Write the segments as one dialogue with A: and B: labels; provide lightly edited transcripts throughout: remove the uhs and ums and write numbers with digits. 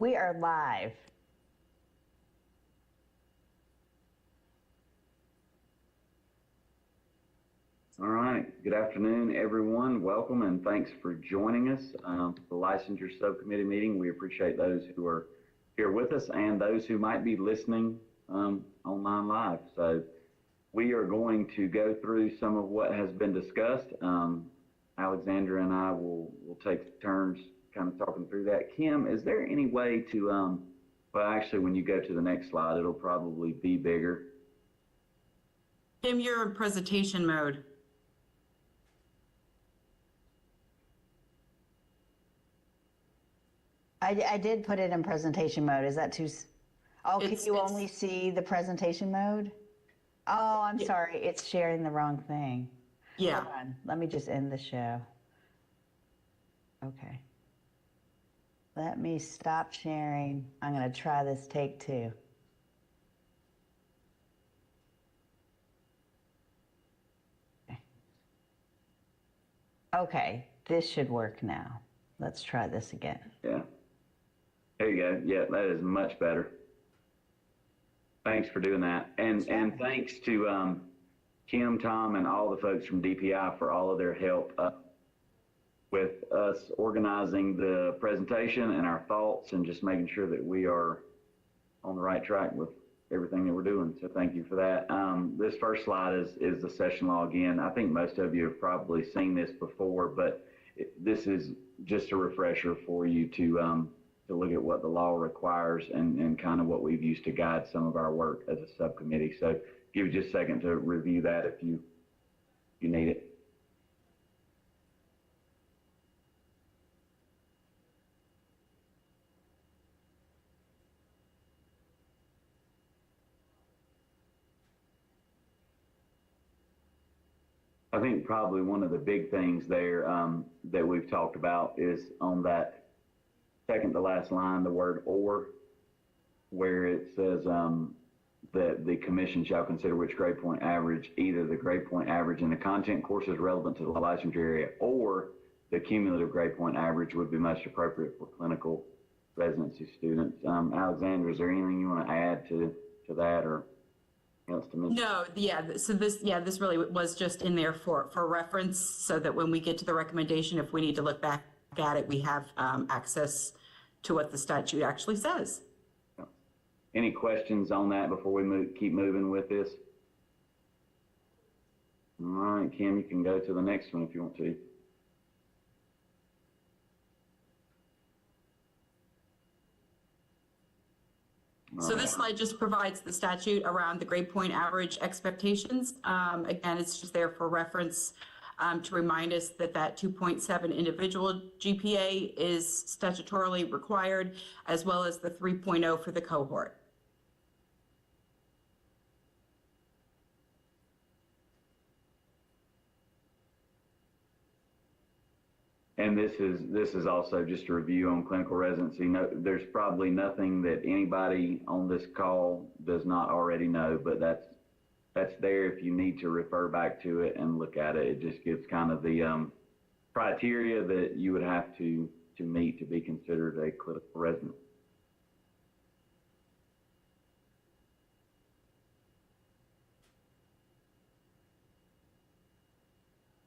A: We are live.
B: All right. Good afternoon, everyone. Welcome and thanks for joining us for the Licensure Subcommittee meeting. We appreciate those who are here with us and those who might be listening online live. So we are going to go through some of what has been discussed. Alexandra and I will take turns kind of talking through that. Kim, is there any way to, well, actually, when you go to the next slide, it'll probably be bigger.
C: Kim, you're in presentation mode.
A: I did put it in presentation mode. Is that too? Oh, can you only see the presentation mode? Oh, I'm sorry. It's sharing the wrong thing.
C: Yeah.
A: Hold on. Let me just end the show. Okay. Let me stop sharing. I'm going to try this take two. Okay, this should work now. Let's try this again.
B: Yeah. There you go. Yeah, that is much better. Thanks for doing that. And thanks to Kim, Tom, and all the folks from DPI for all of their help with us organizing the presentation and our thoughts and just making sure that we are on the right track with everything that we're doing. So thank you for that. This first slide is the session law again. I think most of you have probably seen this before, but this is just a refresher for you to look at what the law requires and kind of what we've used to guide some of our work as a subcommittee. So give you just a second to review that if you need it. I think probably one of the big things there that we've talked about is on that second to last line, the word "or," where it says that the commission shall consider which grade point average, either the grade point average in the content courses relevant to the licensure area or the cumulative grade point average would be most appropriate for clinical residency students. Alexandra, is there anything you want to add to that or else to mention?
C: No, yeah. So this really was just in there for reference, so that when we get to the recommendation, if we need to look back at it, we have access to what the statute actually says.
B: Any questions on that before we keep moving with this? All right, Kim, you can go to the next one if you want to.
C: So this slide just provides the statute around the grade point average expectations. Again, it's just there for reference to remind us that 2.7 individual GPA is statutorily required, as well as the 3.0 for the cohort.
B: And this is also just a review on clinical residency. No, there's probably nothing that anybody on this call does not already know, but that's there if you need to refer back to it and look at it. It just gives kind of the criteria that you would have to meet to be considered a clinical resident.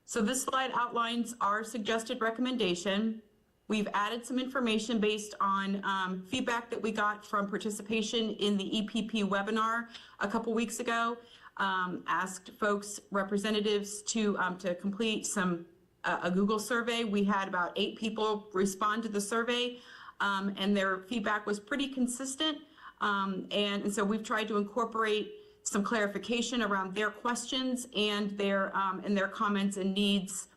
C: So this slide outlines our suggested recommendation. We've added some information based on feedback that we got from participation in the EPP webinar a couple weeks ago. Asked folks, representatives, to complete a Google survey. We had about 8 people respond to the survey, and their feedback was pretty consistent. And so we've tried to incorporate some clarification around their questions and their comments and needs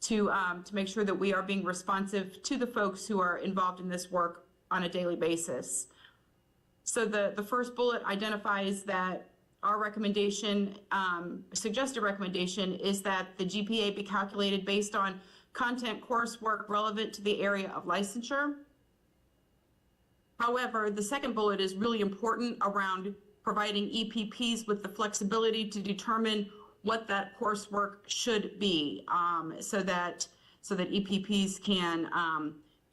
C: to make sure that we are being responsive to the folks who are involved in this work on a daily basis. So the first bullet identifies that our recommendation, suggested recommendation, is that the GPA be calculated based on content coursework relevant to the area of licensure. However, the second bullet is really important around providing EPPs with the flexibility to determine what that coursework should be, so that EPPs can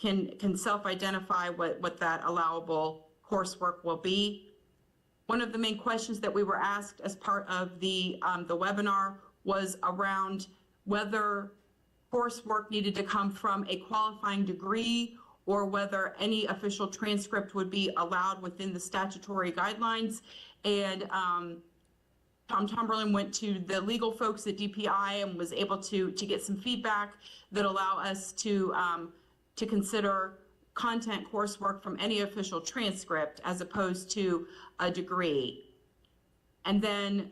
C: can self-identify what that allowable coursework will be. One of the main questions that we were asked as part of the webinar was around whether coursework needed to come from a qualifying degree or whether any official transcript would be allowed within the statutory guidelines. And Tom Tomberlin went to the legal folks at DPI and was able to get some feedback that allow us to consider content coursework from any official transcript as opposed to a degree. And then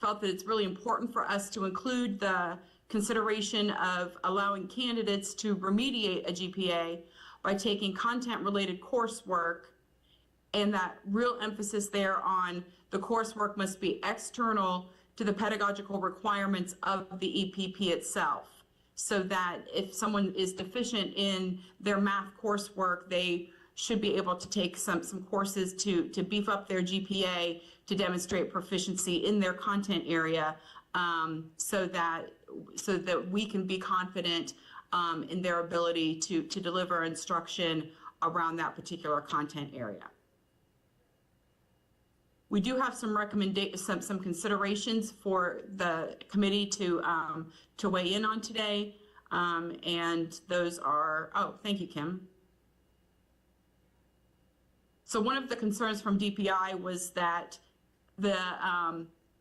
C: felt that it's really important for us to include the consideration of allowing candidates to remediate a GPA by taking content-related coursework, and that real emphasis there on the coursework must be external to the pedagogical requirements of the EPP itself, so that if someone is deficient in their math coursework, they should be able to take some courses to beef up their GPA to demonstrate proficiency in their content area, so that we can be confident in their ability to deliver instruction around that particular content area. We do have some some considerations for the committee to weigh in on today, and those are, oh, thank you, Kim. So one of the concerns from DPI was that the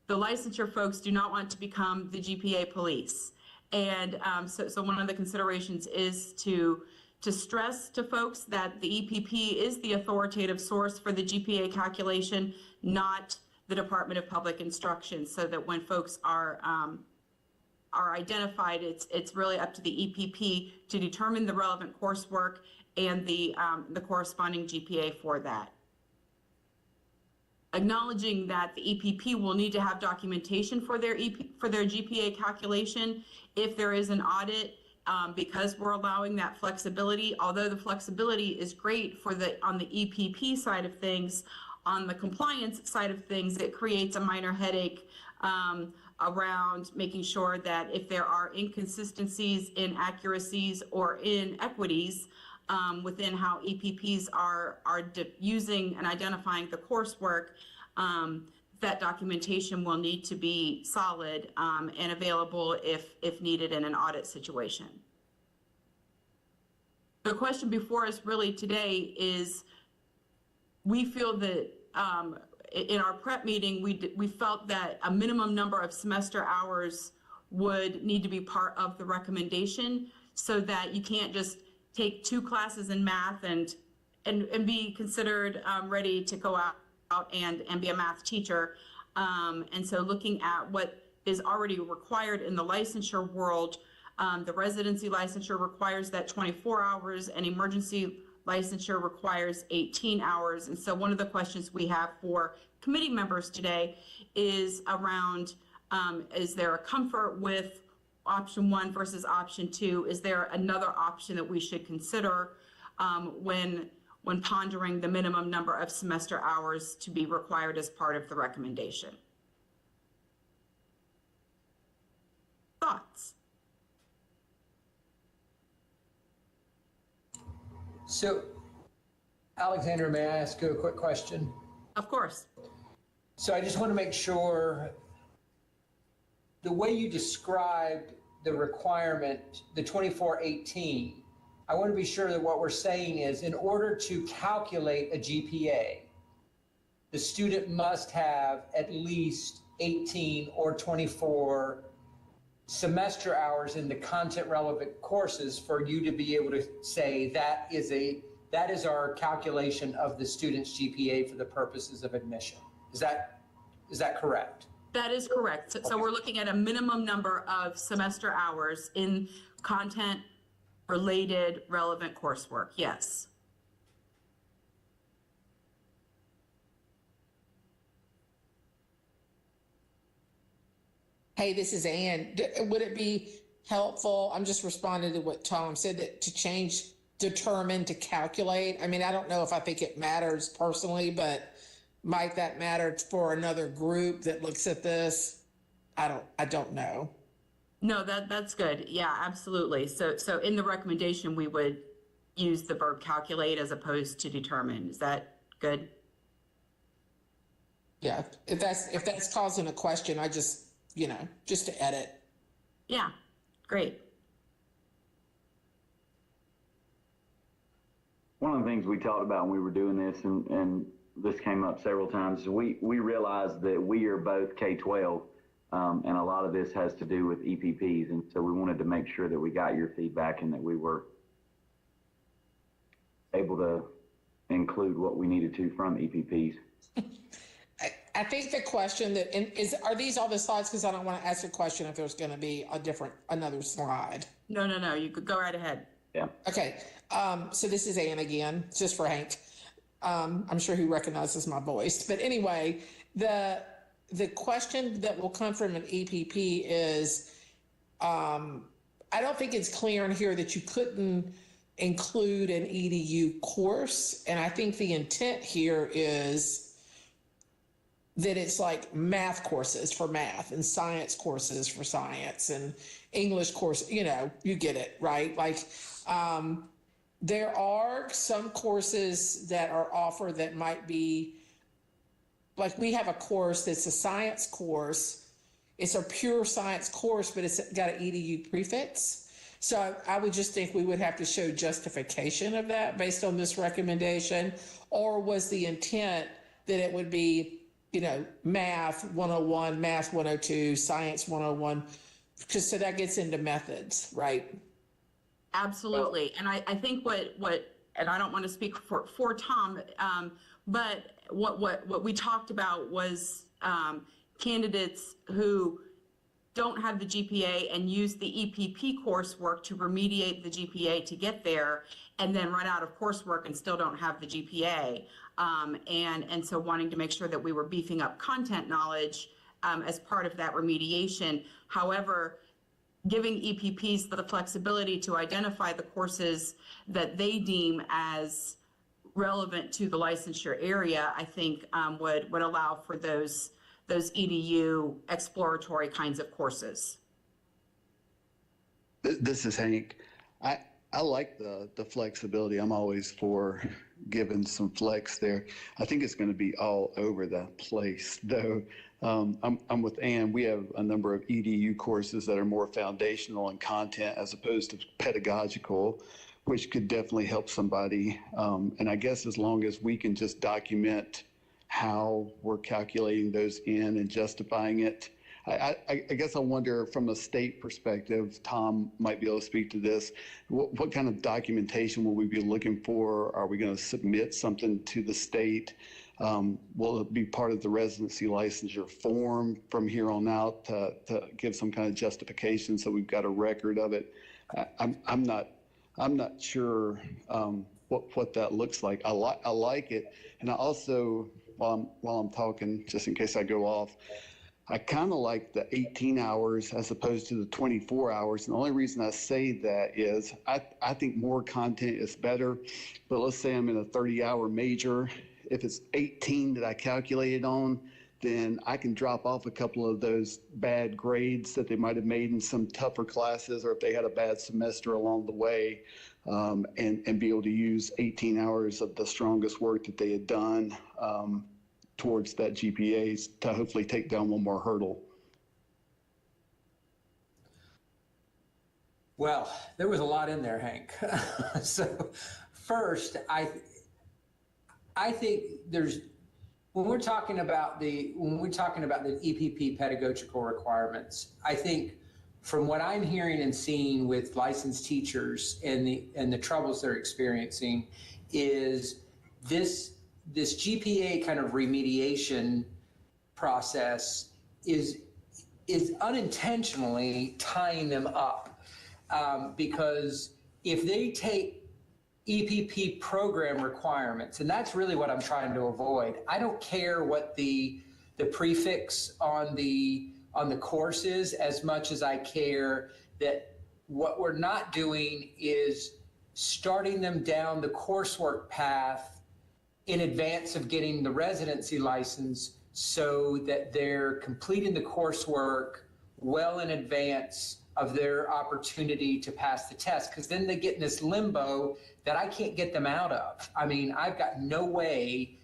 C: licensure folks do not want to become the GPA police. And so one of the considerations is to stress to folks that the EPP is the authoritative source for the GPA calculation, not the Department of Public Instruction, so that when folks are identified, it's really up to the EPP to determine the relevant coursework and the corresponding GPA for that. Acknowledging that the EPP will need to have documentation for their GPA calculation if there is an audit, because we're allowing that flexibility. Although the flexibility is great for on the EPP side of things, on the compliance side of things, it creates a minor headache around making sure that if there are inconsistencies, inaccuracies, or inequities within how EPPs are using and identifying the coursework, that documentation will need to be solid and available if needed in an audit situation. The question before us really today is, we feel that in our prep meeting, we felt that a minimum number of semester hours would need to be part of the recommendation, so that you can't just take 2 classes in math and be considered ready to go out and be a math teacher. And so looking at what is already required in the licensure world, the residency licensure requires that 24 hours, and emergency licensure requires 18 hours. And so one of the questions we have for committee members today is around, is there a comfort with option 1 versus option 2? Is there another option that we should consider when pondering the minimum number of semester hours to be required as part of the recommendation? Thoughts?
D: So, Alexandra, may I ask you a quick question?
C: Of course.
D: So I just want to make sure, the way you described the requirement, the 2418, I want to be sure that what we're saying is, in order to calculate a GPA, the student must have at least 18 or 24 semester hours in the content relevant courses for you to be able to say that is our calculation of the student's GPA for the purposes of admission. Is that correct?
C: That is correct. So we're looking at a minimum number of semester hours in content related relevant coursework. Yes.
E: Hey, this is Ann. Would it be helpful? I'm just responding to what Tom said, that to change determine to calculate. I mean, I don't know if I think it matters personally, but might that matter for another group that looks at this? I don't know.
C: No, that's good. Yeah, absolutely. So in the recommendation, we would use the verb calculate as opposed to determine. Is that good?
E: Yeah, if that's causing a question, I just, just to edit.
C: Yeah, great.
B: One of the things we talked about when we were doing this, and this came up several times, we realized that we are both K-12, and a lot of this has to do with EPPs, and so we wanted to make sure that we got your feedback and that we were able to include what we needed to from EPPs.
E: I think the question are these all the slides? Because I don't want to ask a question if there's going to be another slide.
C: No, you could go right ahead.
B: Yeah.
E: Okay, so this is Ann again, just for Hank. I'm sure he recognizes my voice. But anyway, the question that will come from an EPP is, I don't think it's clear in here that you couldn't include an EDU course. And I think the intent here is that it's like math courses for math and science courses for science and English course, you get it, right? Like, there are some courses that are offered that might be, like we have a course that's a science course. It's a pure science course, but it's got an EDU prefix. So I would just think we would have to show justification of that based on this recommendation. Or was the intent that it would be, math 101, math 102, science 101, because so that gets into methods, right?
C: Absolutely. And I think what, and I don't want to speak for Tom, but what we talked about was candidates who don't have the GPA and use the EPP coursework to remediate the GPA to get there, and then run out of coursework and still don't have the GPA. And so wanting to make sure that we were beefing up content knowledge as part of that remediation. However, giving EPPs the flexibility to identify the courses that they deem as relevant to the licensure area, I think would allow for those EDU exploratory kinds of courses.
F: This is Hank. I like the flexibility. I'm always for giving some flex there. I think it's going to be all over the place, though. I'm with Ann. We have a number of EDU courses that are more foundational in content as opposed to pedagogical, which could definitely help somebody. And I guess as long as we can just document how we're calculating those in and justifying it. I guess I wonder from a state perspective, Tom might be able to speak to this, what kind of documentation will we be looking for? Are we going to submit something to the state? Will it be part of the residency licensure form from here on out to give some kind of justification so we've got a record of it? I'm not sure what that looks like. I like it, and I also, while I'm talking, just in case I go off, I kind of like the 18 hours as opposed to the 24 hours. And the only reason I say that is I think more content is better. But let's say I'm in a 30-hour major. If it's 18 that I calculated on, then I can drop off a couple of those bad grades that they might have made in some tougher classes, or if they had a bad semester along the way, and be able to use 18 hours of the strongest work that they had done towards that GPA to hopefully take down one more hurdle.
D: Well, there was a lot in there, Hank. So first, I think there's, when we're talking about the EPP pedagogical requirements, I think from what I'm hearing and seeing with licensed teachers and the troubles they're experiencing is this GPA kind of remediation process is unintentionally tying them up, because if they take EPP program requirements, and that's really what I'm trying to avoid. I don't care what the prefix on the course is as much as I care that what we're not doing is starting them down the coursework path in advance of getting the residency license so that they're completing the coursework well in advance of their opportunity to pass the test, because then they get in this limbo that I can't get them out of. I mean, I've got no way.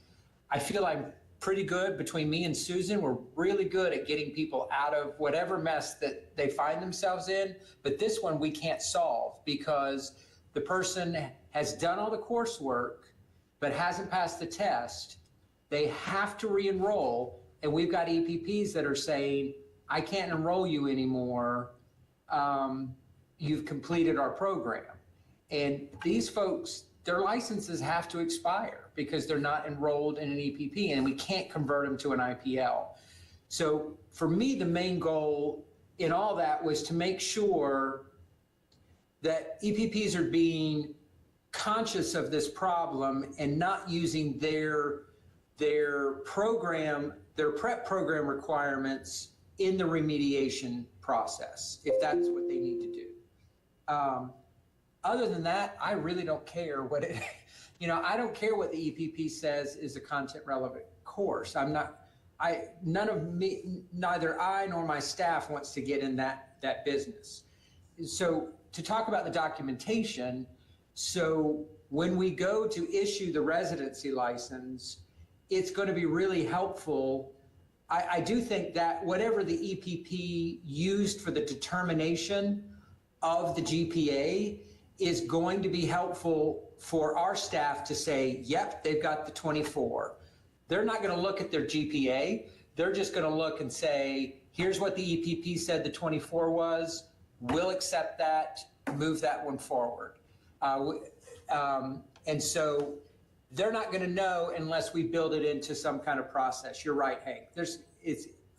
D: I feel I'm pretty good between me and Susan. We're really good at getting people out of whatever mess that they find themselves in. But this one we can't solve because the person has done all the coursework but hasn't passed the test. They have to re-enroll, and we've got EPPs that are saying, I can't enroll you anymore. You've completed our program. And these folks, their licenses have to expire because they're not enrolled in an EPP, and we can't convert them to an IPL. So for me, the main goal in all that was to make sure that EPPs are being conscious of this problem and not using their program, their prep program requirements in the remediation process, if that's what they need to do. Other than that, I really don't care what it, I don't care what the EPP says is a content relevant course. Neither I nor my staff wants to get in that business. So to talk about the documentation, so when we go to issue the residency license, it's going to be really helpful. I do think that whatever the EPP used for the determination of the GPA is going to be helpful for our staff to say, yep, they've got the 24. They're not going to look at their GPA. They're just going to look and say, here's what the EPP said the 24 was. We'll accept that, move that one forward. And so they're not going to know unless we build it into some kind of process. You're right, Hank.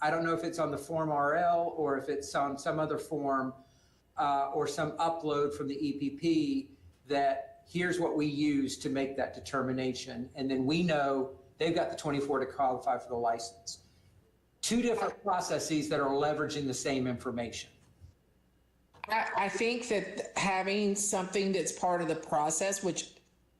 D: I don't know if it's on the Form RL or if it's on some other form or some upload from the EPP that here's what we use to make that determination. And then we know they've got the 24 to qualify for the license. Two different processes that are leveraging the same information.
E: I think that having something that's part of the process, which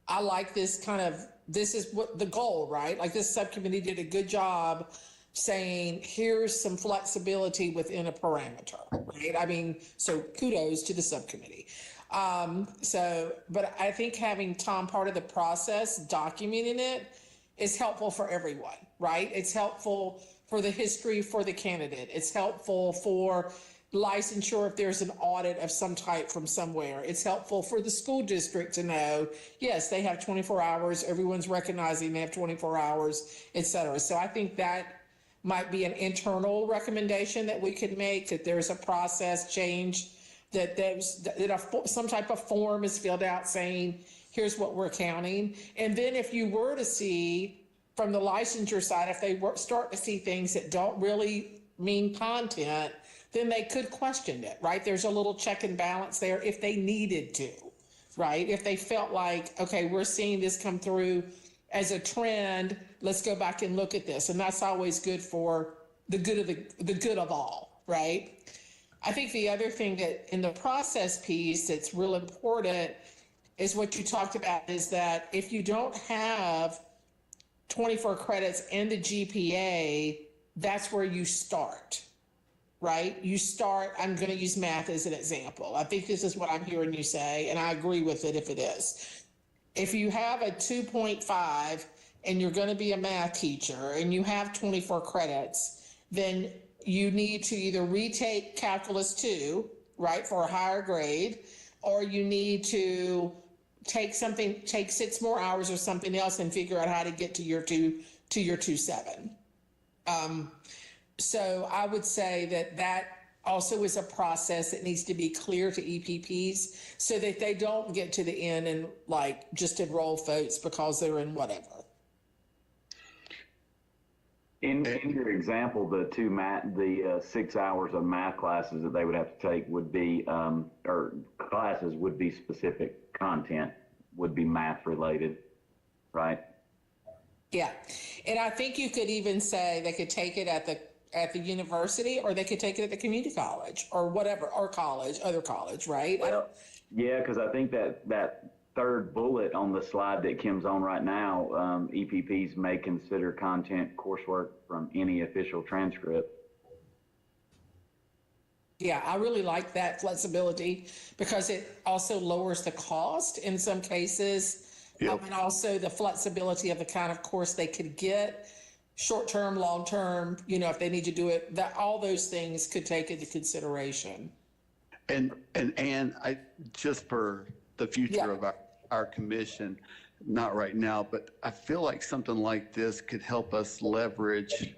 E: I like this is what the goal, right? Like this subcommittee did a good job saying, here's some flexibility within a parameter, right? I mean, so kudos to the subcommittee. But I think having Tom part of the process, documenting it is helpful for everyone, right? It's helpful for the history for the candidate. It's helpful for licensure if there's an audit of some type from somewhere. It's helpful for the school district to know, yes, they have 24 hours. Everyone's recognizing they have 24 hours, et cetera. So I think that might be an internal recommendation that we could make, that there's a process change, that some type of form is filled out saying, here's what we're counting. And then if you were to see from the licensure side, if they start to see things that don't really mean content, then they could question it, right? There's a little check and balance there if they needed to, right? If they felt like, okay, we're seeing this come through as a trend, let's go back and look at this. And that's always good for the good of all, right? I think the other thing that in the process piece that's real important is what you talked about, is that if you don't have 24 credits and the GPA, that's where you start, right? You start, I'm going to use math as an example. I think this is what I'm hearing you say, and I agree with it if it is. If you have a 2.5 and you're going to be a math teacher and you have 24 credits, then you need to either retake Calculus 2, right, for a higher grade, or you need to take 6 more hours or something else and figure out how to get to your 2.7. So I would say that also is a process that needs to be clear to EPPs so that they don't get to the end and like just enroll folks because they're in whatever.
B: In your example, the 6 hours of math classes that they would have to take would be, or classes would be specific content, would be math related, right?
E: Yeah. And I think you could even say they could take it at the university, or they could take it at the community college or whatever, or other college, right?
B: Well, yeah, because I think that third bullet on the slide that Kim's on right now, EPPs may consider content coursework from any official transcript.
E: Yeah, I really like that flexibility because it also lowers the cost in some cases.
F: Yep.
E: And also the flexibility of the kind of course they could get, short-term, long-term, if they need to do it, that all those things could take into consideration.
F: And I, just for the future
E: Yeah.
F: of our commission, not right now, but I feel like something like this could help us leverage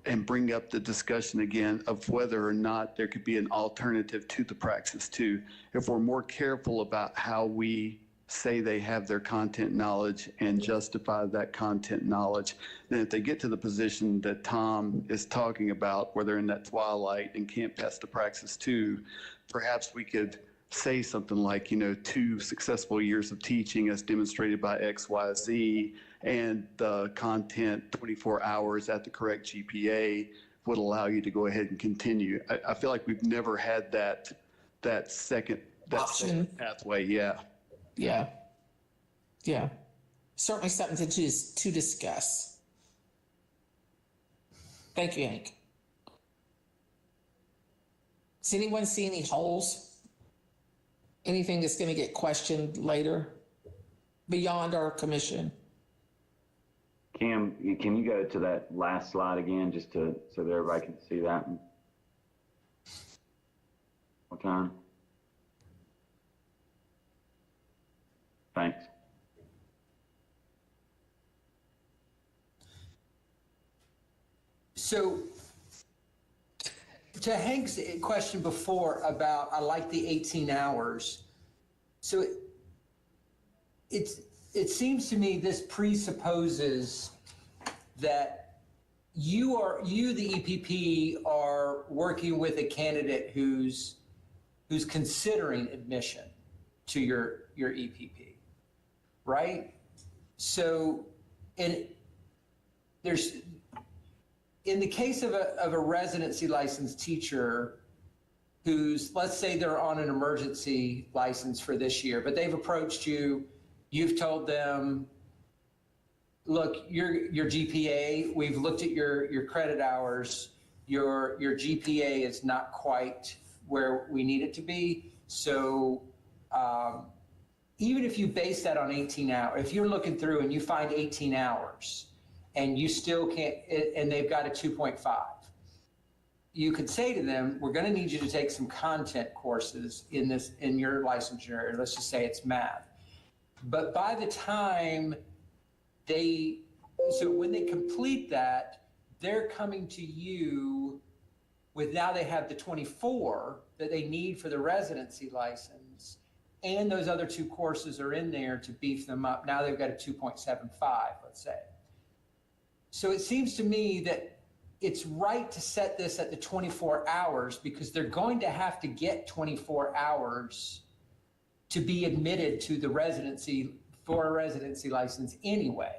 F: and bring up the discussion again of whether or not there could be an alternative to the Praxis 2. If we're more careful about how we say they have their content knowledge and justify that content knowledge, then if they get to the position that Tom is talking about, where they're in that twilight and can't pass the Praxis 2, perhaps we could say something like, 2 successful years of teaching as demonstrated by XYZ, and the content 24 hours at the correct GPA would allow you to go ahead and continue. I feel like we've never had that second
E: Option.
F: pathway. Yeah.
E: Yeah. Yeah. Certainly something to discuss. Thank you, Hank. Does anyone see any holes? Anything that's going to get questioned later beyond our commission?
B: Kim, can you go to that last slide again, just so that everybody can see that one time? Thanks.
D: So to Hank's question before about, I like the 18 hours. So it seems to me this presupposes that you, the EPP, are working with a candidate who's considering admission to your EPP, right? So, and there's, in the case of a residency licensed teacher who's, let's say they're on an emergency license for this year, but they've approached you, you've told them, look, your GPA, we've looked at your credit hours, your GPA is not quite where we need it to be. So even if you base that on 18 hours, if you're looking through and you find 18 hours and you still can't, and they've got a 2.5, you could say to them, we're going to need you to take some content courses in your licensure. Let's just say it's math. But by the time when they complete that, they're coming to you with, now they have the 24 that they need for the residency license, and those other 2 courses are in there to beef them up. Now they've got a 2.75, let's say. So it seems to me that it's right to set this at the 24 hours because they're going to have to get 24 hours to be admitted to the residency for a residency license anyway.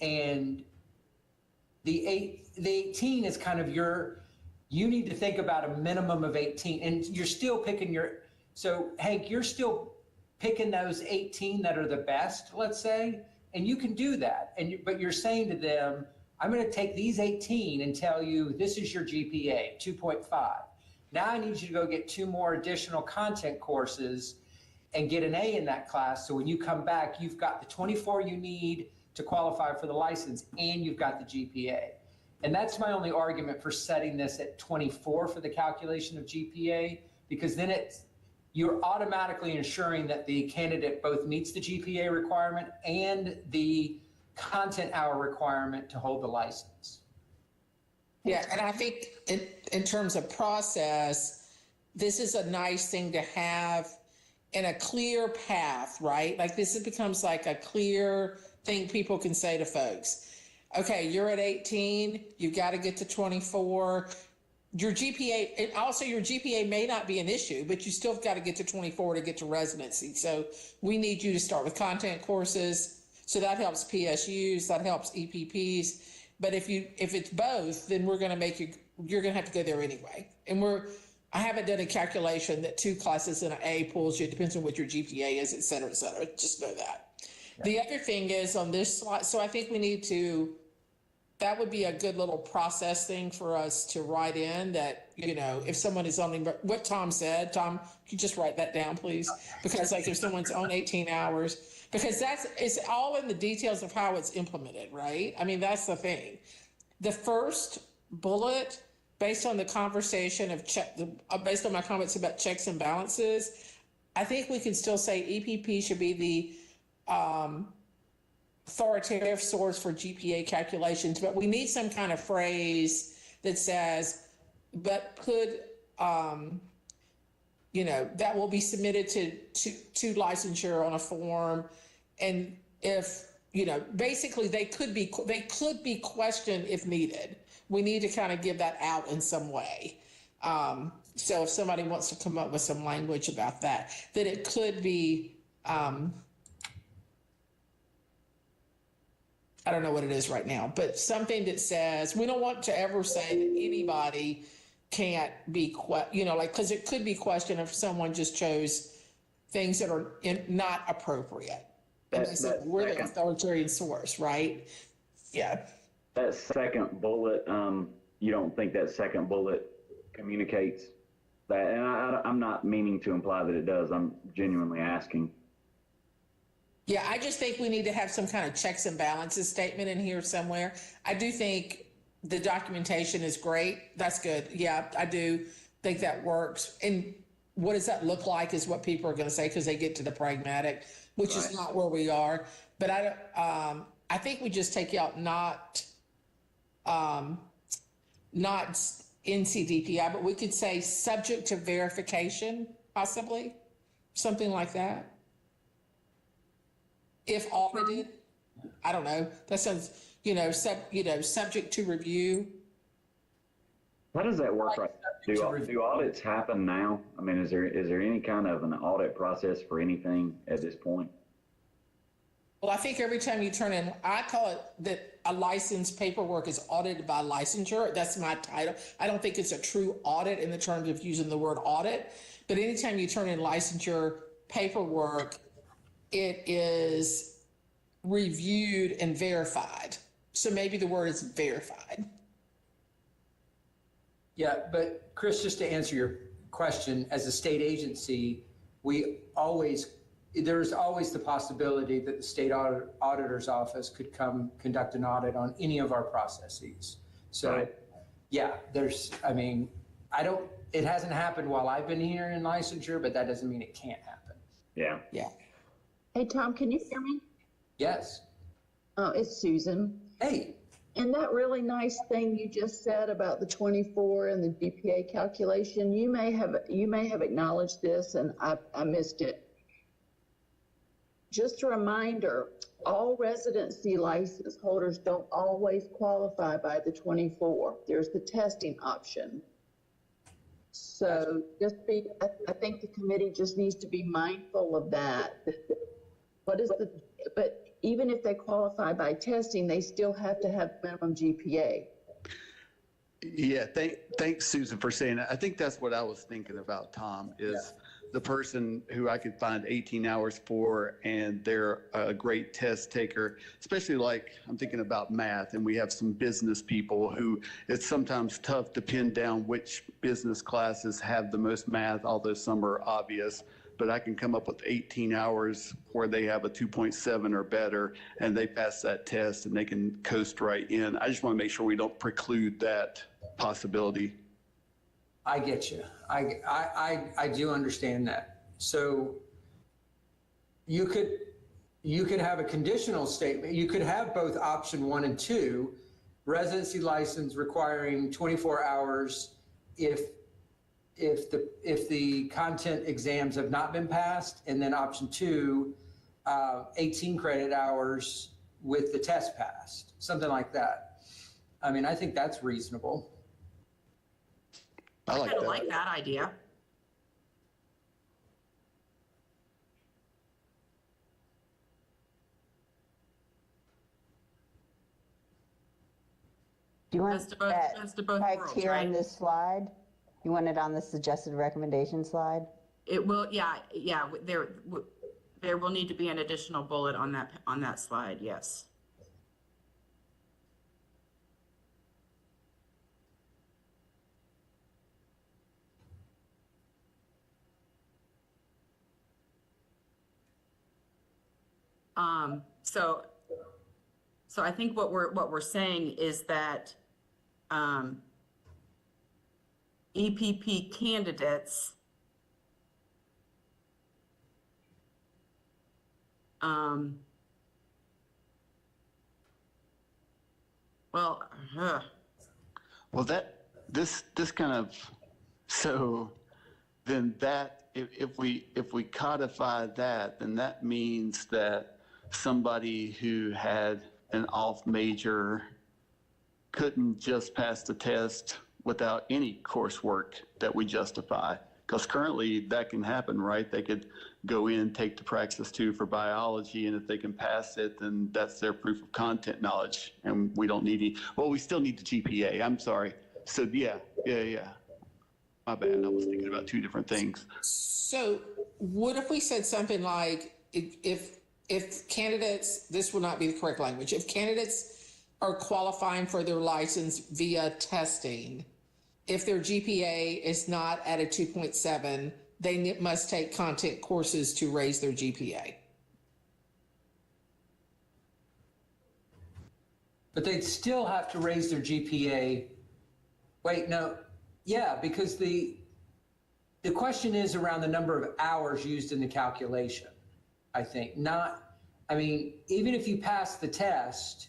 D: And the 18 is kind of you need to think about a minimum of 18, and you're still picking so Hank, you're still picking those 18 that are the best, let's say, and you can do that. But you're saying to them, I'm going to take these 18 and tell you, this is your GPA, 2.5. Now I need you to go get 2 more additional content courses and get an A in that class. So when you come back, you've got the 24 you need to qualify for the license, and you've got the GPA. And that's my only argument for setting this at 24 for the calculation of GPA, because then you're automatically ensuring that the candidate both meets the GPA requirement and the content hour requirement to hold the license.
E: Yeah, and I think in terms of process, this is a nice thing to have in a clear path, right? Like this becomes like a clear thing people can say to folks. Okay, you're at 18, you've got to get to 24. Your GPA, and also your GPA may not be an issue, but you still got to get to 24 to get to residency. So we need you to start with content courses. So that helps PSUs, that helps EPPs. But if it's both, then we're going to you're going to have to go there anyway. And I haven't done a calculation that 2 classes in an A pulls you. It depends on what your GPA is, et cetera, et cetera. Just know that. Yeah. The other thing is on this slide, so I think we need to that would be a good little process thing for us to write in that, you know, if someone is only, what Tom said, Tom, could you just write that down, please? Because like if someone's on 18 hours, because it's all in the details of how it's implemented, right? I mean, that's the thing. The first bullet, based on the conversation of based on my comments about checks and balances, I think we can still say EPP should be the authoritative source for GPA calculations, but we need some kind of phrase that says, but could, you know, that will be submitted to licensure on a form. And if, you know, basically they could be questioned if needed. We need to kind of give that out in some way. So if somebody wants to come up with some language about that it could be, I don't know what it is right now, but something that says, we don't want to ever say that anybody can't be, you know, like, because it could be questioned if someone just chose things that are not appropriate. And they said, we're the authoritarian source, right? Yeah.
B: That second bullet, you don't think that second bullet communicates that? And I'm not meaning to imply that it does. I'm genuinely asking.
E: Yeah, I just think we need to have some kind of checks and balances statement in here somewhere. I do think the documentation is great. That's good. Yeah, I do think that works. And what does that look like is what people are going to say, because they get to the pragmatic, which is not where we are. But I think we just take out not NCDPI, but we could say subject to verification, possibly, something like that. If audited, I don't know. That sounds, subject to review.
B: How does that work? Right? Do audits happen now? I mean, is there any kind of an audit process for anything at this point?
E: Well, I think every time you turn in, I call it that a license paperwork is audited by licensure. That's my title. I don't think it's a true audit in the terms of using the word audit, but anytime you turn in licensure paperwork, it is reviewed and verified. So maybe the word is verified.
D: Yeah, but Chris, just to answer your question, as a state agency, there's always the possibility that the state auditor's office could come conduct an audit on any of our processes. So
B: right.
D: Yeah, it hasn't happened while I've been here in licensure, but that doesn't mean it can't happen.
B: Yeah.
E: Yeah.
G: Hey, Tom, can you hear me?
D: Yes.
G: Oh, it's Susan.
D: Hey.
G: And that really nice thing you just said about the 24 and the GPA calculation, you may have acknowledged this and I missed it. Just a reminder, all residency license holders don't always qualify by the 24. There's the testing option. So I think the committee just needs to be mindful of that. But even if they qualify by testing, they still have to have minimum GPA.
F: Yeah, thanks, Susan, for saying that. I think that's what I was thinking about, Tom, is the person who I could find 18 hours for and they're a great test taker, especially like I'm thinking about math, and we have some business people who it's sometimes tough to pin down which business classes have the most math, although some are obvious. But I can come up with 18 hours where they have a 2.7 or better and they pass that test and they can coast right in. I just want to make sure we don't preclude that possibility.
D: I get you. I do understand that. So you could have a conditional statement. You could have both option 1 and 2, residency license requiring 24 hours if the content exams have not been passed, and then option 2, 18 credit hours with the test passed, something like that. I mean, I think that's reasonable.
C: I kind of like that idea.
A: Do you want
C: Best of both
A: typed
C: worlds,
A: here
C: right?
A: on this slide? You want it on the suggested recommendation slide?
C: It will, yeah. There will need to be an additional bullet on that slide, yes. So I think what we're saying is that EPP candidates well,
F: this kind of, so then that, if we codify that, then that means that somebody who had an off major couldn't just pass the test without any coursework that we justify. Because currently that can happen, right? They could go in, take the Praxis 2 for biology, and if they can pass it, then that's their proof of content knowledge. And we don't need any, well, we still need the GPA, I'm sorry. So yeah. My bad, I was thinking about two different things.
E: So what if we said something like, if candidates, this will not be the correct language, if candidates are qualifying for their license via testing, if their GPA is not at a 2.7, they must take content courses to raise their GPA.
D: But they'd still have to raise their GPA. Wait, no. Yeah, because the question is around the number of hours used in the calculation, I think. Even if you pass the test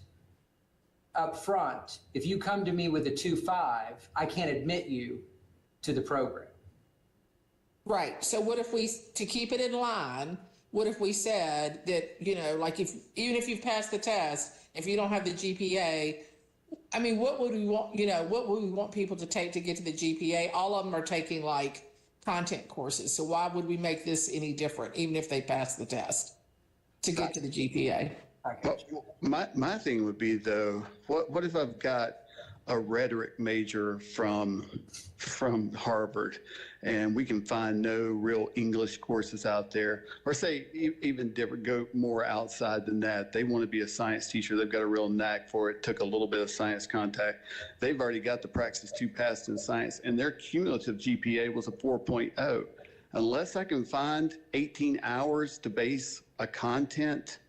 D: up front, if you come to me with a 2.5, I can't admit you to the program.
E: Right. So what if we, to keep it in line, what if we said that, like even if you've passed the test, if you don't have the GPA, what would we want, what would we want people to take to get to the GPA? All of them are taking like content courses. So why would we make this any different, even if they pass the test to get to the GPA?
F: My thing would be though, what if I've got a rhetoric major from Harvard and we can find no real English courses out there, or say even different, go more outside than that. They want to be a science teacher. They've got a real knack for it. Took a little bit of science contact. They've already got the Praxis 2 passed in science and their cumulative GPA was a 4.0. Unless I can find 18 hours to base a content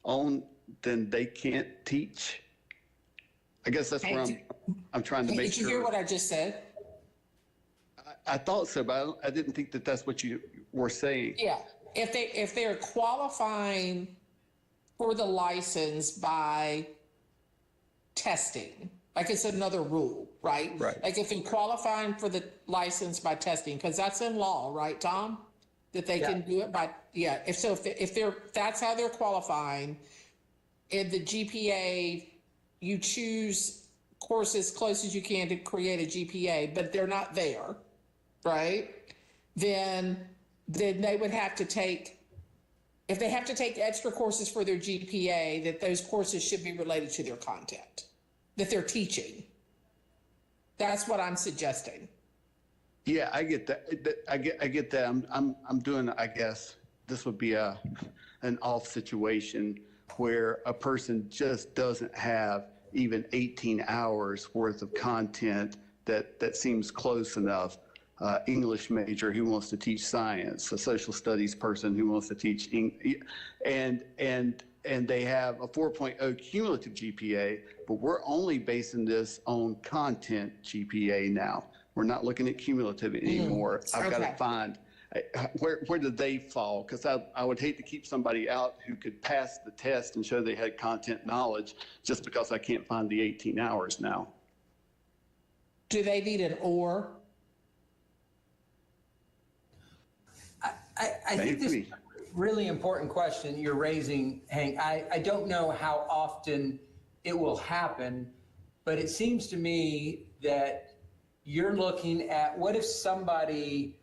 F: on, then they can't teach. I guess that's where I'm trying to make sure.
E: Did you hear what I just said?
F: I thought so, but I didn't think that that's what you were saying.
E: Yeah. If they're qualifying for the license by testing, like it's another rule, right?
F: Right.
E: Like if they're qualifying for the license by testing, because that's in law, right, Tom? That they can do it by, if they're that's how they're qualifying, in the GPA, you choose courses close as you can to create a GPA, but they're not there, right? Then they would have to take, if they have to take extra courses for their GPA, that those courses should be related to their content that they're teaching. That's what I'm suggesting.
F: Yeah, I get that. I get that. I'm doing, I guess this would be an off situation where a person just doesn't have even 18 hours worth of content that seems close enough. English major who wants to teach science, a social studies person who wants to teach, and they have a 4.0 cumulative GPA, but we're only basing this on content GPA now. We're not looking at cumulative anymore. I've got to find where do they fall? Because I would hate to keep somebody out who could pass the test and show they had content knowledge just because I can't find the 18 hours now.
E: Do they need an or?
D: I think this is a really important question you're raising, Hank. I don't know how often it will happen, but it seems to me that you're looking at what if somebody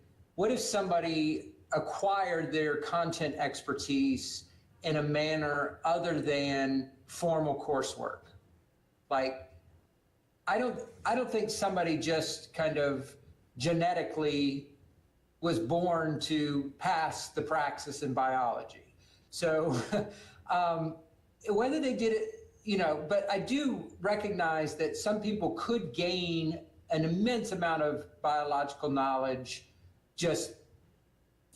D: acquired their content expertise in a manner other than formal coursework. Like, I don't think somebody just kind of genetically was born to pass the praxis in biology. So whether they did it, but I do recognize that some people could gain an immense amount of biological knowledge just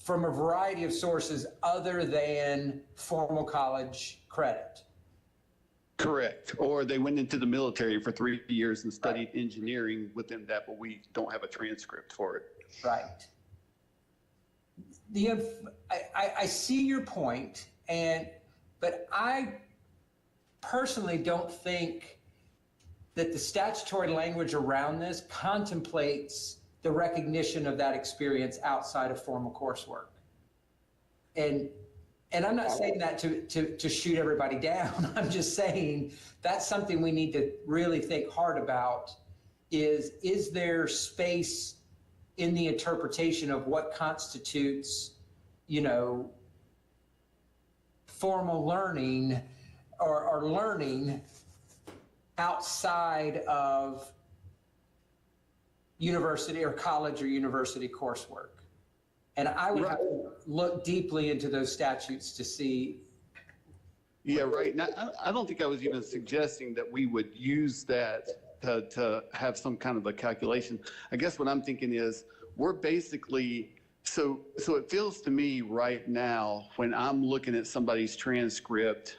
D: from a variety of sources other than formal college credit.
F: Correct. Or they went into the military for 3 years and studied engineering within that, but we don't have a transcript for it.
D: Right. I see your point, but I personally don't think that the statutory language around this contemplates the recognition of that experience outside of formal coursework. And I'm not saying that to shoot everybody down. I'm just saying that's something we need to really think hard about is there space in the interpretation of what constitutes, formal learning or learning outside of university or college or university coursework. And I would have to look deeply into those statutes to see.
F: Yeah, right. Now, I don't think I was even suggesting that we would use that to have some kind of a calculation. I guess what I'm thinking is we're basically, so it feels to me right now when I'm looking at somebody's transcript,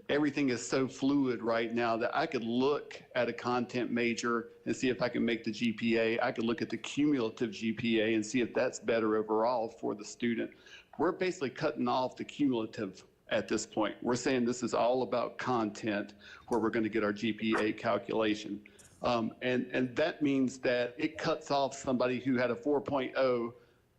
F: everything is so fluid right now that I could look at a content major and see if I can make the GPA. I could look at the cumulative GPA and see if that's better overall for the student. We're basically cutting off the cumulative at this point. We're saying this is all about content where we're going to get our GPA calculation. And that means that it cuts off somebody who had a 4.0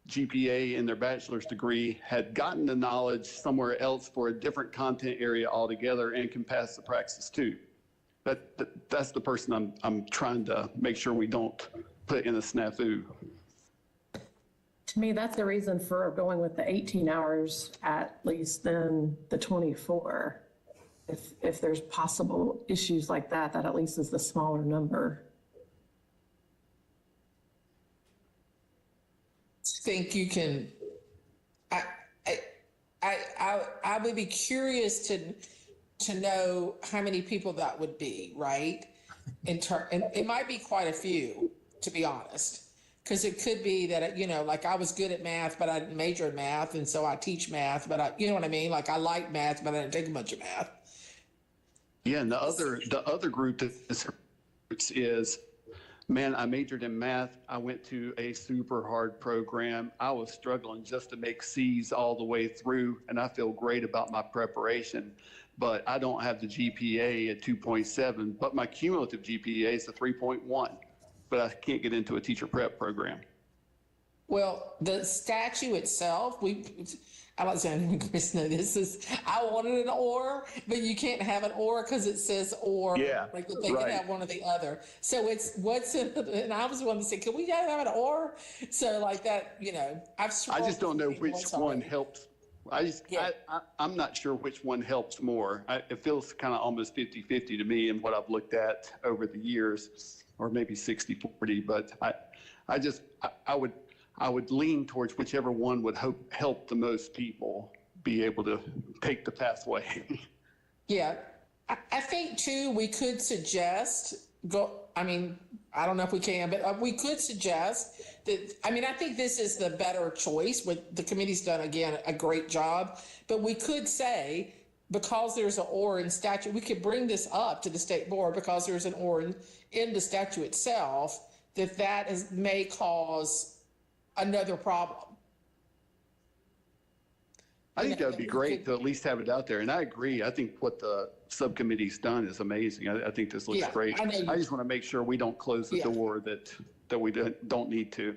F: GPA in their bachelor's degree, had gotten the knowledge somewhere else for a different content area altogether, and can pass the praxis too. But that's the person I'm trying to make sure we don't put in a snafu.
H: To me, that's the reason for going with the 18 hours at least than the 24. If there's possible issues like that at least is the smaller number.
E: Think you can, I would be curious to know how many people that would be, right? And it might be quite a few, to be honest, because it could be that, like I was good at math, but I didn't major in math. And so I teach math, but you know what I mean? Like I like math, but I didn't take a bunch of math.
F: Yeah. And the other group that is, man, I majored in math. I went to a super hard program. I was struggling just to make C's all the way through, and I feel great about my preparation. But I don't have the GPA at 2.7, but my cumulative GPA is a 3.1. But I can't get into a teacher prep program. Well,
E: the statute itself, Alexander and Chris know this I wanted an or, but you can't have an or because it says or.
F: Yeah,
E: like they can have one or the other. So it's what's in, and I was the one to say, can we have an or? So like that, I
F: just don't know which one helps. I'm not sure which one helps more. It feels kind of almost 50-50 to me in what I've looked at over the years, or maybe 60-40. But I would lean towards whichever one would help the most people be able to take the pathway.
E: Yeah. I think too, we could suggest I don't know if we can, but we could suggest that, I think this is the better choice. The committee's done, again, a great job, but we could say, because there's an or in statute, we could bring this up to the state board because there's an or in the statute itself, that may cause another problem.
F: I think that would be great to at least have it out there. And I agree. I think what the subcommittee's done is amazing. I think this looks great. I just want to make sure we don't close the door that we don't need to.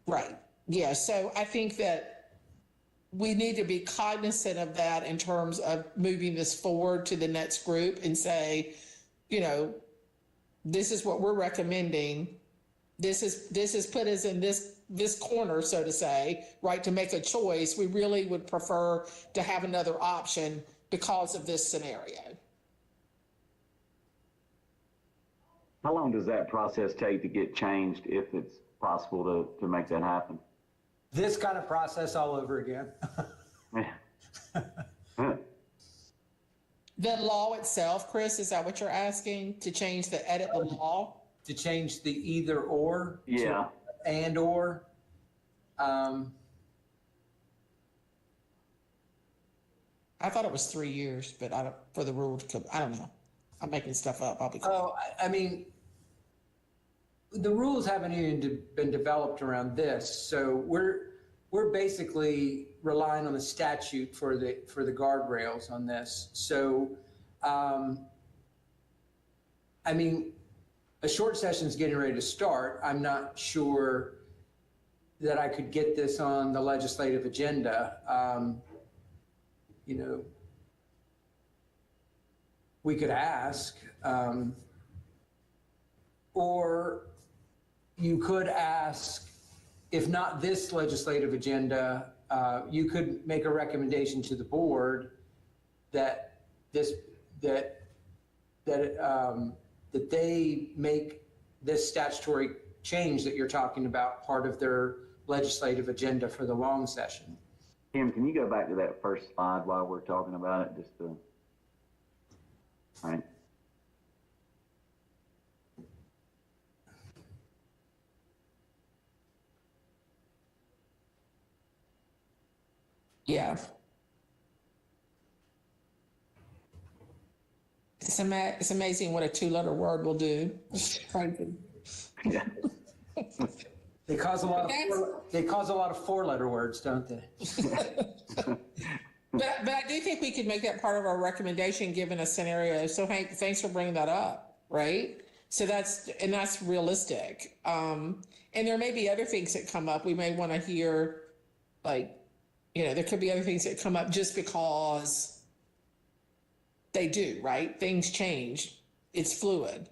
E: Right. Yeah. So I think that we need to be cognizant of that in terms of moving this forward to the next group and say, this is what we're recommending. This is put us in this corner, so to say, right, to make a choice. We really would prefer to have another option because of this scenario.
B: How long does that process take to get changed if it's possible to make that happen?
D: This kind of process all over again.
E: The law itself, Chris, is that what you're asking? To change edit the law?
D: To change the either or?
B: Yeah.
D: And or?
E: I thought it was 3 years, but I don't, for the rule to come, I don't know. I'm making stuff up. I'll be quiet.
D: Oh, I mean, the rules haven't even been developed around this, so we're basically relying on the statute for the guardrails on this. So, I mean, a short session is getting ready to start. I'm not sure that I could get this on the legislative agenda. You know, we could ask, or you could ask, if not this legislative agenda, you could make a recommendation to the board that they make this statutory change that you're talking about part of their legislative agenda for the long session.
B: Kim, can you go back to that first slide while we're talking about it, just to, all right.
E: Yeah. It's amazing what a 2-letter word will do.
B: Yeah.
D: They cause a lot of they cause a lot of 4-letter words, don't they?
E: But I do think we could make that part of our recommendation given a scenario. So Hank, thanks for bringing that up, right? So that's realistic. And there may be other things that come up. We may want to hear, like, you know, there could be other things that come up just because they do, right? Things change. It's fluid.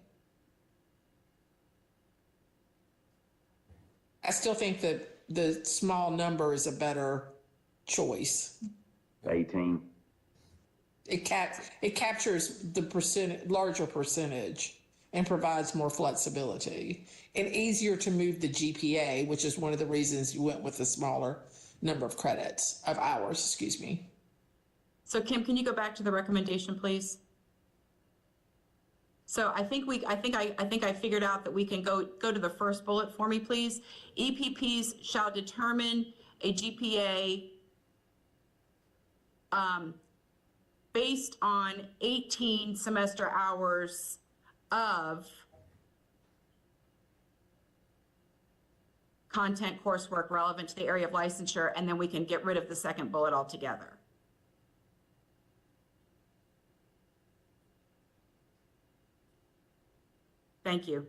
E: I still think that the small number is a better choice.
B: 18.
E: It captures the larger percentage and provides more flexibility and easier to move the GPA, which is one of the reasons you went with the smaller number of credits of hours, excuse me.
C: So Kim, can you go back to the recommendation, please? So I think I figured out that we can go to the first bullet for me, please. EPPs shall determine a GPA based on 18 semester hours of content coursework relevant to the area of licensure, and then we can get rid of the second bullet altogether. Thank you.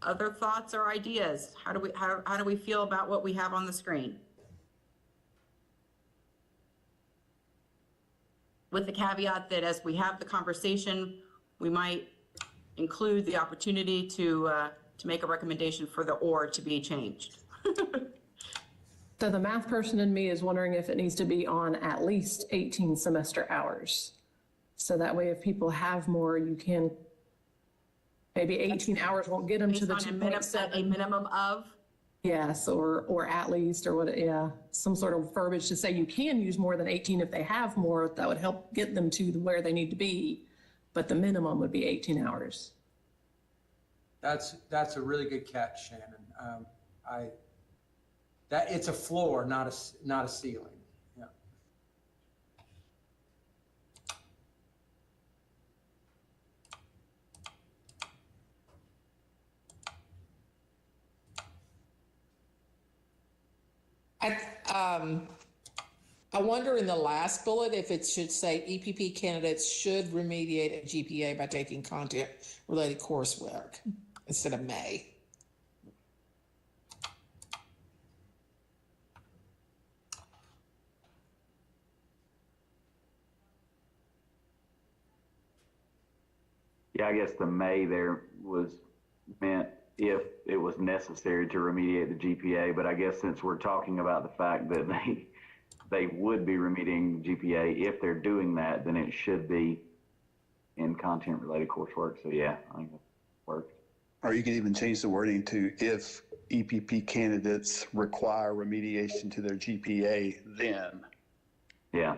C: Other thoughts or ideas? How do we feel about what we have on the screen? With the caveat that as we have the conversation, we might include the opportunity to make a recommendation for the or to be changed.
H: So the math person in me is wondering if it needs to be on at least 18 semester hours. So that way, if people have more, you can, maybe 18 hours won't get them to the 2.7.
C: A minimum of?
H: Yes, or at least, or what, yeah, some sort of verbiage to say you can use more than 18 if they have more, that would help get them to where they need to be. But the minimum would be 18 hours.
D: That's a really good catch, Shannon. It's a floor, not a ceiling. Yeah.
E: I wonder in the last bullet if it should say EPP candidates should remediate a GPA by taking content-related coursework instead of may.
B: Yeah, I guess the may there was meant if it was necessary to remediate the GPA, but I guess since we're talking about the fact that they would be remediating GPA if they're doing that, then it should be in content-related coursework. So yeah, I think that works.
F: Or you can even change the wording to if EPP candidates require remediation to their GPA, then.
B: Yeah.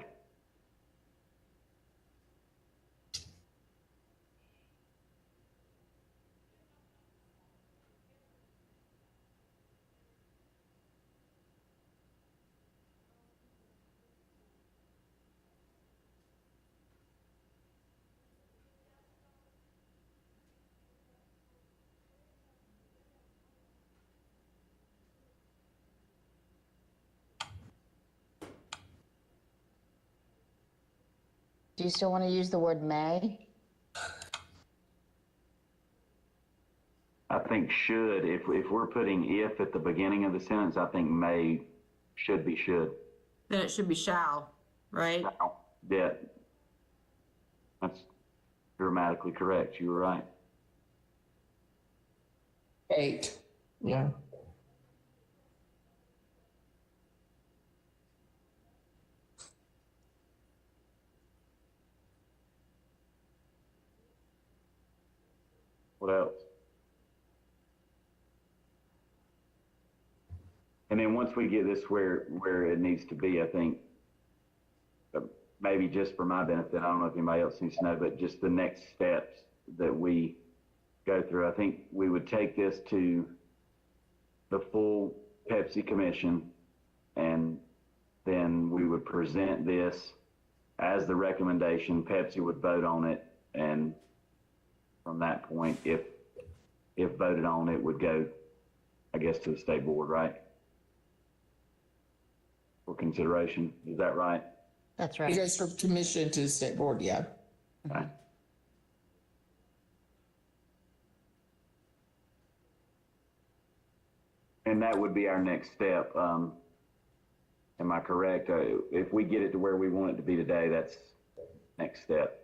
A: Do you still want to use the word may?
B: I think should, if we're putting if at the beginning of the sentence, I think may should be should.
C: Then it should be shall, right?
B: Yeah. That's grammatically correct. You were right.
E: 8. Yeah.
B: What else? And then once we get this where it needs to be, I think maybe just for my benefit, I don't know if anybody else needs to know, but just the next steps that we go through, I think we would take this to the full PEPSC commission, and then we would present this as the recommendation. PEPSC would vote on it, and from that point, if voted on, it would go, I guess, to the state board, right? For consideration. Is that right?
A: That's
E: It
A: right.
E: goes from commission to the state board, yeah.
B: Okay. And that would be our next step. Am I correct? If we get it to where we want it to be today, that's next step.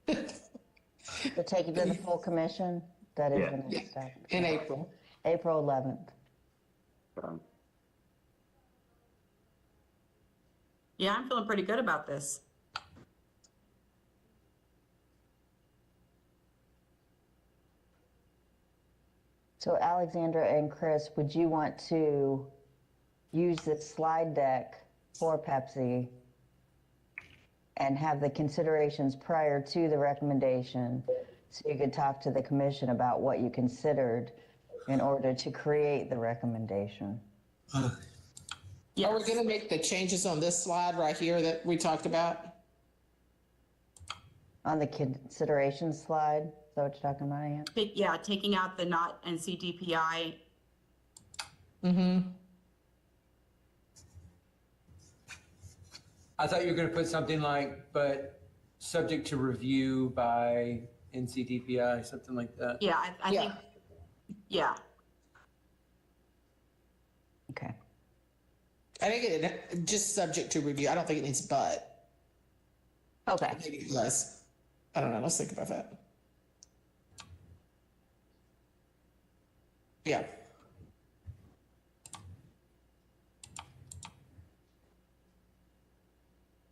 A: To take it to the full commission, that is
B: Yeah.
A: the next step.
E: In April.
A: April 11th.
C: Yeah, I'm feeling pretty good about this.
A: So Alexandra and Chris, would you want to use this slide deck for PEPSC and have the considerations prior to the recommendation so you could talk to the commission about what you considered in order to create the recommendation?
C: Yes.
E: Are we going to make the changes on this slide right here that we talked about?
A: On the consideration slide, is that what you're talking about, Ian?
C: Yeah, taking out the not NCDPI.
E: Mm-hmm.
D: I thought you were going to put something like, but subject to review by NCDPI, something like that.
C: Yeah, I
E: Yeah.
C: think, yeah.
A: Okay.
E: I think it just subject to review. I don't think it needs but.
A: Okay.
E: Maybe less. I don't know. Let's think about that. Yeah.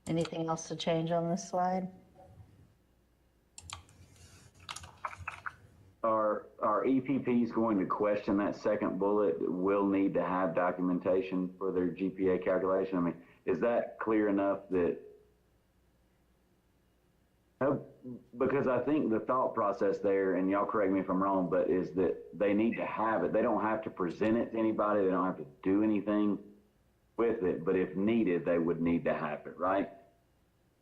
A: Anything else to change on this slide?
B: Are EPPs going to question that second bullet, will need to have documentation for their GPA calculation? I mean, is that clear enough that, because I think the thought process there, and y'all correct me if I'm wrong, but is that they need to have it. They don't have to present it to anybody. They don't have to do anything with it, but if needed, they would need to have it, right?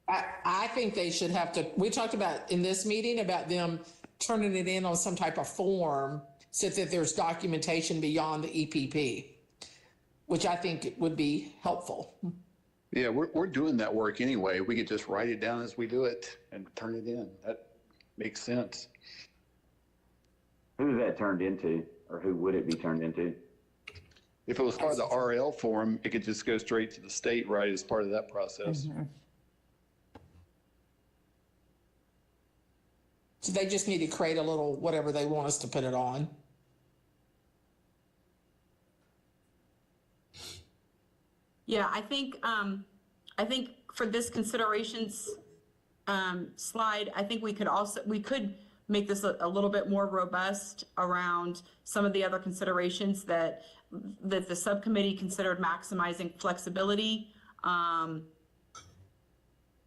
E: I think they should have to, we talked about in this meeting about them turning it in on some type of form so that there's documentation beyond the EPP, which I think would be helpful.
F: Yeah, we're doing that work anyway. We could just write it down as we do it and turn it in. That makes sense.
B: Who is that turned into, or who would it be turned into?
F: If it was part of the RL form, it could just go straight to the state, right, as part of that process.
A: Mm-hmm.
E: So they just need to create a little whatever they want us to put it on.
C: Yeah, I think for this considerations slide, I think we could make this a little bit more robust around some of the other considerations that the subcommittee considered maximizing flexibility for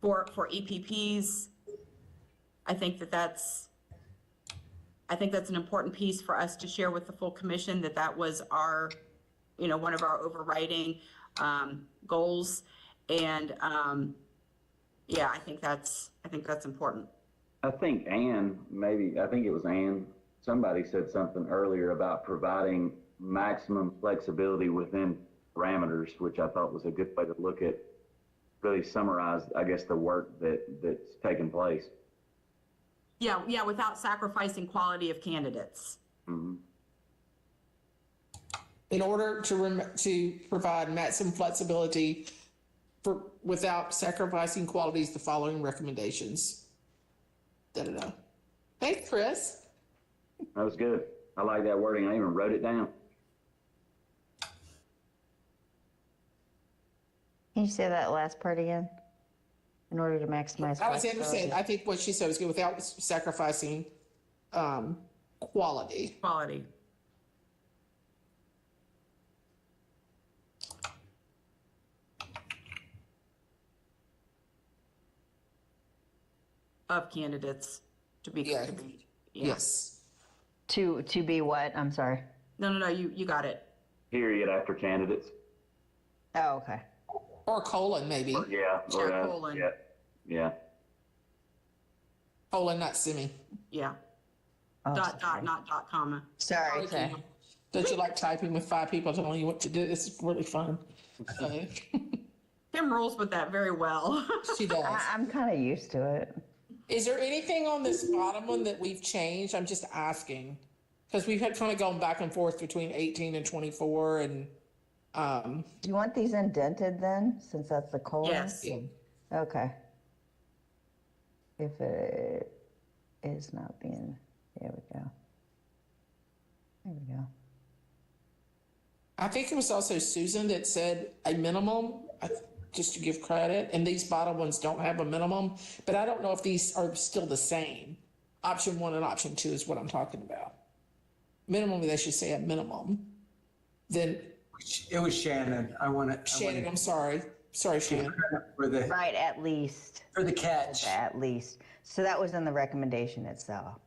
C: EPPs. I think that's an important piece for us to share with the full commission, that was our, one of our overriding goals. And yeah, I think that's important.
B: I think it was Ann, somebody said something earlier about providing maximum flexibility within parameters, which I thought was a good way to look at, really summarize, I guess, the work that's taken place.
C: Yeah, without sacrificing quality of candidates.
B: Mm-hmm.
E: In order to provide maximum flexibility without sacrificing qualities, the following recommendations. Da-da-da. Thanks, Chris.
B: That was good. I like that wording. I even wrote it down.
A: Can you say that last part again? In order to maximize
E: Alexander
A: flexibility.
E: said, I think what she said was good, without sacrificing quality.
C: Quality. Of candidates to be.
E: Yeah.
C: To be
E: Yes.
A: To be what? I'm sorry.
C: No, you got it.
B: Period after candidates.
A: Oh, okay.
E: Or colon, maybe.
B: Yeah.
C: Sure, colon.
B: Yeah.
E: Colon, not semi.
C: Yeah.
A: Oh,
C: Dot,
A: sorry.
C: not dot, comma.
A: Sorry.
E: Okay. Don't you like typing with 5 people telling you what to do? This is really fun.
C: Kim rolls with that very well.
E: She does.
A: I'm kind of used to it.
E: Is there anything on this bottom one that we've changed? I'm just asking. Because we've had kind of gone back and forth between 18 and 24 and,
A: Do you want these indented then, since that's the colon?
C: Yes.
E: yeah.
A: Okay. If it is not being, there we go. There we go.
E: I think it was also Susan that said a minimum, just to give credit, and these bottom ones don't have a minimum, but I don't know if these are still the same. Option 1 and option 2 is what I'm talking about. Minimum, they should say a minimum. Then
D: It was Shannon.
E: Shannon, I'm sorry. Sorry, Shannon.
D: For the,
A: Right, at least.
D: for the catch.
A: At least. So that was in the recommendation itself.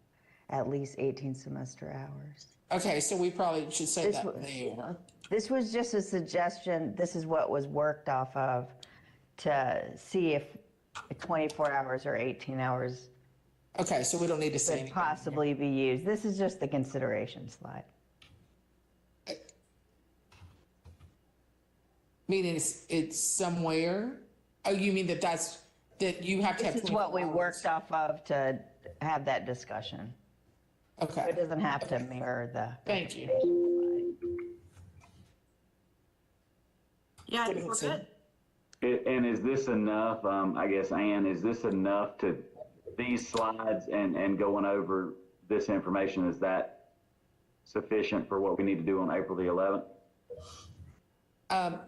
A: At least 18 semester hours.
E: Okay, so we probably should say
A: This
E: that
A: was-
E: there.
A: This was just a suggestion. This is what was worked off of to see if 24 hours or 18 hours
E: Okay, so we don't need to say
A: could
E: anything.
A: possibly be used. This is just the consideration slide.
E: Meaning it's somewhere? Oh, you mean that you have to have.
A: This is what we
E: 24 hours.
A: worked off of to have that discussion.
E: Okay,
A: It doesn't have to mirror the.
E: thank you.
C: Yeah, I think we're
E: Good.
C: good.
B: And is this enough, I guess, Ann, is this enough these slides and going over this information, is that sufficient for what we need to do on April the 11th?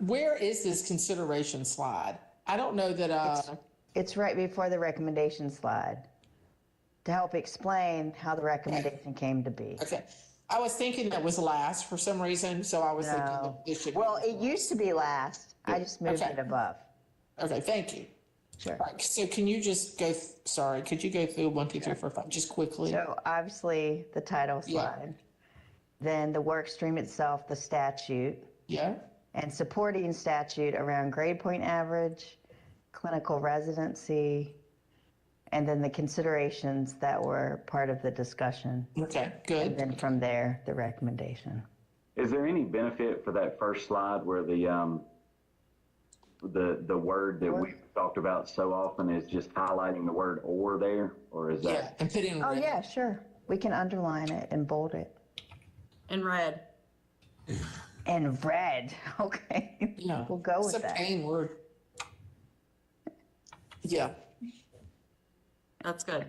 E: Where is this consideration slide? I don't know that,
A: It's right before the recommendation slide to help explain how the recommendation came to be.
E: okay. I was thinking that was last for some reason, so I was thinking
A: No.
E: that this should be.
A: Well, it used to be last. I just moved
E: Okay.
A: it above.
E: Okay, thank you.
A: Sure.
E: All right, so can you just go, sorry, could you go through 1, 2, 3, 4, 5, just quickly?
A: So obviously the title
E: Yeah.
A: slide, then the work stream itself, the statute,
E: Yeah,
A: and supporting statute around grade point average, clinical residency, and then the considerations that were part of the discussion.
E: okay,
A: And
E: good.
A: then from there, the recommendation.
B: Is there any benefit for that first slide where the word that we've talked about so often is just highlighting the word "or" there, or is
E: Yeah,
B: that?
E: and put in
A: Oh,
E: red.
A: yeah, sure. We can underline it and bold it.
C: In red.
A: And red, okay.
E: Yeah.
A: We'll go with
E: It's a
A: that.
E: pain word. Yeah.
C: That's good.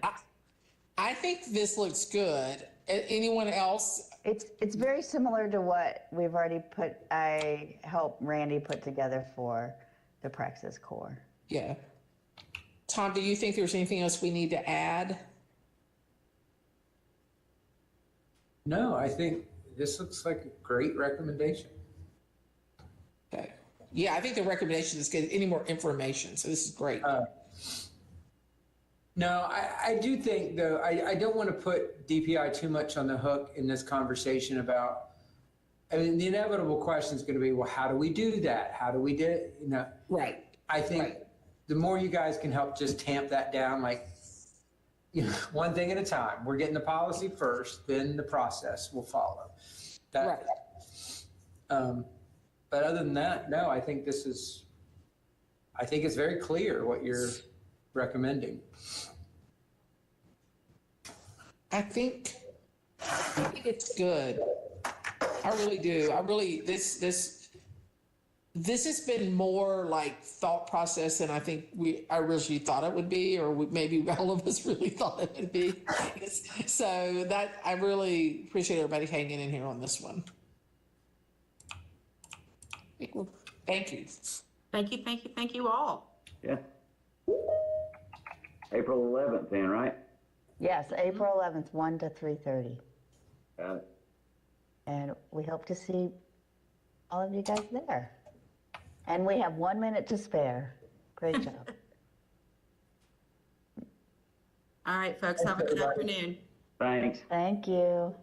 E: I think this looks good. Anyone else?
A: It's very similar to what we've already I helped Randy put together for the Praxis Core.
E: Yeah. Tom, do you think there's anything else we need to add?
D: No, I think this looks like a great recommendation.
E: Okay. Yeah, I think the recommendation is get any more information. So this is great.
D: No, I do think though, I don't want to put DPI too much on the hook in this conversation about, I mean, the inevitable question is going to be, well, how do we do that? How do we do it? You know,
E: Right.
D: I think
E: Right.
D: the more you guys can help just tamp that down, like, you know, one thing at a time. We're getting the policy first, then the process will follow. That,
E: Right.
D: But other than that, no, I think it's very clear what you're recommending.
E: I think it's good. I really do. This has been more like thought process than I think I originally thought it would be, or maybe all of us really thought it would be. So that, I really appreciate everybody hanging in here on this one. Thank you.
C: Thank you all.
B: Yeah. April 11th then, right?
A: Yes, April 11th, 1 to 3:30.
B: Got it.
A: And we hope to see all of you guys there. And we have 1 minute to spare. Great job.
C: All right, folks, have a good afternoon.
B: Thanks.
A: Thank you.